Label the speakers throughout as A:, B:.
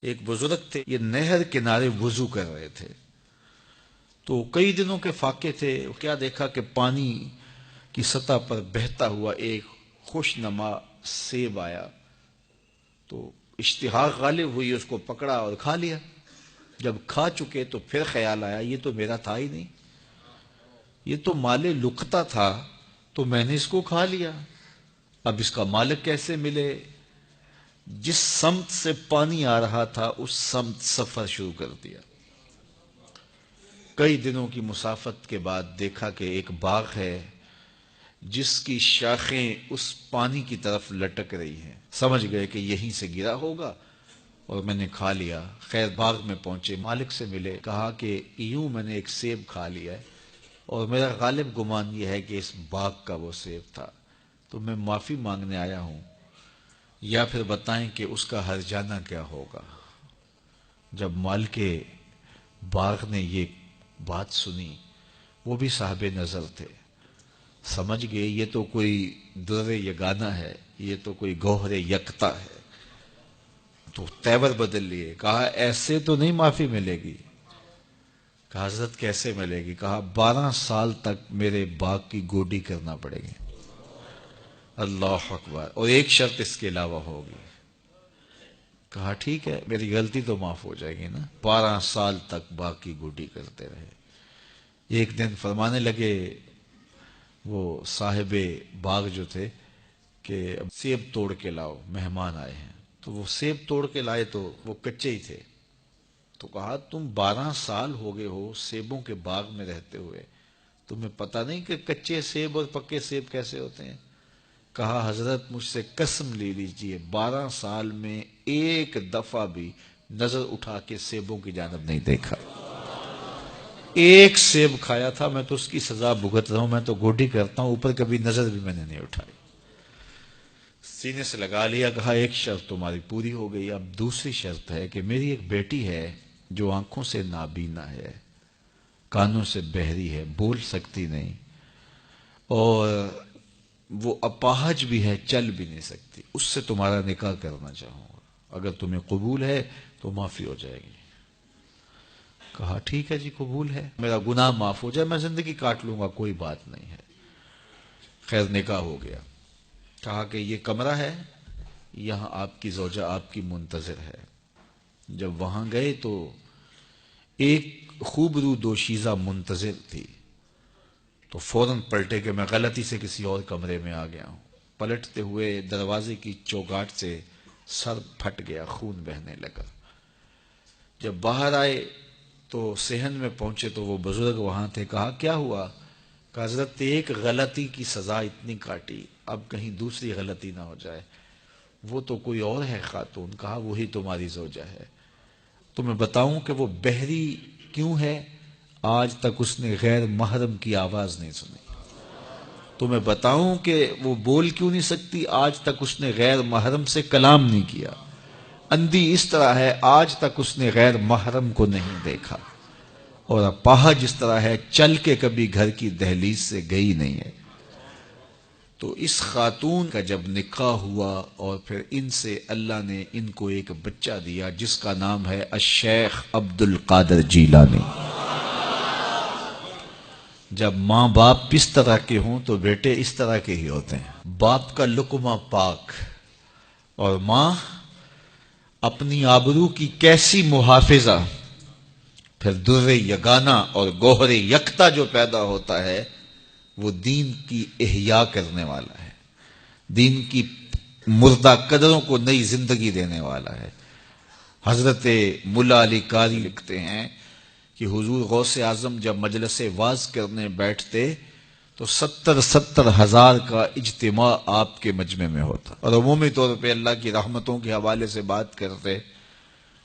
A: ایک بزرگ تھے، یہ نہر کنارے وضو کر رہے تھے، تو کئی دنوں کے فاقے تھے۔ کیا دیکھا کہ پانی کی سطح پر بہتا ہوا ایک خوش نما سیب آیا، تو اشتہاق غالب ہوئی، اس کو پکڑا اور کھا لیا۔ جب کھا چکے تو پھر خیال آیا یہ تو میرا تھا ہی نہیں، یہ تو مال لقطہ تھا، تو میں نے اس کو کھا لیا، اب اس کا مالک کیسے ملے؟ جس سمت سے پانی آ رہا تھا اس سمت سفر شروع کر دیا۔ کئی دنوں کی مسافت کے بعد دیکھا کہ ایک باغ ہے جس کی شاخیں اس پانی کی طرف لٹک رہی ہیں۔ سمجھ گئے کہ یہیں سے گرا ہوگا اور میں نے کھا لیا۔ خیر باغ میں پہنچے، مالک سے ملے، کہا کہ یوں میں نے ایک سیب کھا لیا ہے اور میرا غالب گمان یہ ہے کہ اس باغ کا وہ سیب تھا، تو میں معافی مانگنے آیا ہوں، یا پھر بتائیں کہ اس کا ہرجانہ کیا ہوگا۔ جب مالک باغ نے یہ بات سنی، وہ بھی صاحب نظر تھے، سمجھ گئے یہ تو کوئی در یگانہ ہے، یہ تو کوئی گوہر یکتا ہے، تو تیور بدل لیے۔ کہا ایسے تو نہیں معافی ملے گی۔ کہا حضرت کیسے ملے گی؟ کہا 12 سال تک میرے باغ کی گوڈی کرنا پڑے گی۔ اللہ اکبر، اور ایک شرط اس کے علاوہ ہوگی۔ کہا ٹھیک ہے، میری غلطی تو معاف ہو جائے گی نا۔ 12 سال تک باغ کی گوڈی کرتے رہے۔ ایک دن فرمانے لگے وہ صاحب باغ جو تھے کہ سیب توڑ کے لاؤ، مہمان آئے ہیں۔ تو وہ سیب توڑ کے لائے تو وہ کچے ہی تھے، تو کہا تم 12 سال ہو گئے ہو سیبوں کے باغ میں رہتے ہوئے، تمہیں پتہ نہیں کہ کچے سیب اور پکے سیب کیسے ہوتے ہیں؟ کہا حضرت مجھ سے قسم لے لیجئے 12 سال میں ایک دفعہ بھی نظر اٹھا کے سیبوں کی جانب نہیں دیکھا۔ ایک سیب کھایا تھا، میں تو اس کی سزا بھگت رہا ہوں، میں تو گوڈی کرتا ہوں، اوپر کبھی نظر بھی میں نے نہیں اٹھائی۔ سینے سے لگا لیا، کہا ایک شرط تمہاری پوری ہو گئی، اب دوسری شرط ہے کہ میری ایک بیٹی ہے جو آنکھوں سے نابینا ہے، کانوں سے بہری ہے، بول سکتی نہیں، اور وہ اپاہج بھی ہے، چل بھی نہیں سکتی، اس سے تمہارا نکاح کرنا چاہوں گا، اگر تمہیں قبول ہے تو معافی ہو جائے گی۔ کہا ٹھیک ہے جی قبول ہے، میرا گناہ معاف ہو جائے، میں زندگی کاٹ لوں گا، کوئی بات نہیں ہے۔ خیر نکاح ہو گیا۔ کہا کہ یہ کمرہ ہے، یہاں آپ کی زوجہ آپ کی منتظر ہے۔ جب وہاں گئے تو ایک خوبرو دوشیزہ منتظر تھی، تو فوراً پلٹے کہ میں غلطی سے کسی اور کمرے میں آ گیا ہوں۔ پلٹتے ہوئے دروازے کی چوگاٹ سے سر پھٹ گیا، خون بہنے لگا۔ جب باہر آئے تو صحن میں پہنچے تو وہ بزرگ وہاں تھے۔ کہا کیا ہوا؟ کہ حضرت ایک غلطی کی سزا اتنی کاٹی، اب کہیں دوسری غلطی نہ ہو جائے۔ وہ تو کوئی اور ہے خاتون۔ کہا وہی تمہاری زوجہ ہے۔ تو میں بتاؤں کہ وہ بہری کیوں ہے؟ آج تک اس نے غیر محرم کی آواز نہیں سنی۔ تو میں بتاؤں کہ وہ بول کیوں نہیں سکتی؟ آج تک اس نے غیر محرم سے کلام نہیں کیا۔ اندھی اس طرح ہے، آج تک اس نے غیر محرم کو نہیں دیکھا، اور اپاہج اس طرح ہے، چل کے کبھی گھر کی دہلیز سے گئی نہیں ہے۔ تو اس خاتون کا جب نکاح ہوا اور پھر ان سے اللہ نے ان کو ایک بچہ دیا جس کا نام ہے الشیخ عبد القادر جیلانی۔ جب ماں باپ اس طرح کے ہوں تو بیٹے اس طرح کے ہی ہوتے ہیں۔ باپ کا لقمہ پاک اور ماں اپنی آبرو کی کیسی محافظہ، پھر در یگانہ اور گوہر یکتا جو پیدا ہوتا ہے وہ دین کی احیاء کرنے والا ہے، دین کی مردہ قدروں کو نئی زندگی دینے والا ہے۔ حضرت ملا علی قاری لکھتے ہیں کہ حضور غوث اعظم جب مجلس واعظ کرنے بیٹھتے تو 70 ہزار کا اجتماع آپ کے مجمع میں ہوتا، اور عمومی طور پہ اللہ کی رحمتوں کے حوالے سے بات کرتے،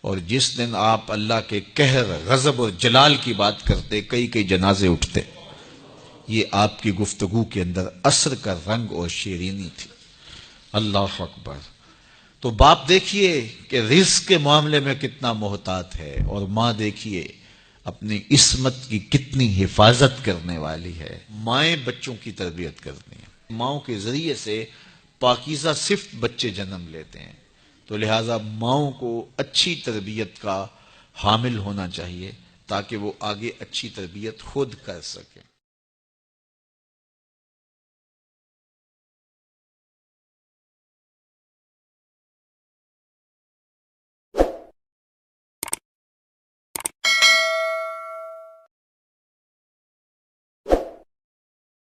A: اور جس دن آپ اللہ کے قہر، غضب اور جلال کی بات کرتے کئی جنازے اٹھتے۔ یہ آپ کی گفتگو کے اندر عصر کا رنگ اور شیرینی تھی۔ اللہ اکبر۔ تو باپ دیکھیے کہ رزق کے معاملے میں کتنا محتاط ہے، اور ماں دیکھیے اپنی عصمت کی کتنی حفاظت کرنے والی ہے۔ مائیں بچوں کی تربیت کرتی ہیں، ماؤں کے ذریعے سے پاکیزہ صفت بچے جنم لیتے ہیں۔ تو لہٰذا ماؤں کو اچھی تربیت کا حامل ہونا چاہیے تاکہ وہ آگے اچھی تربیت خود کر سکیں۔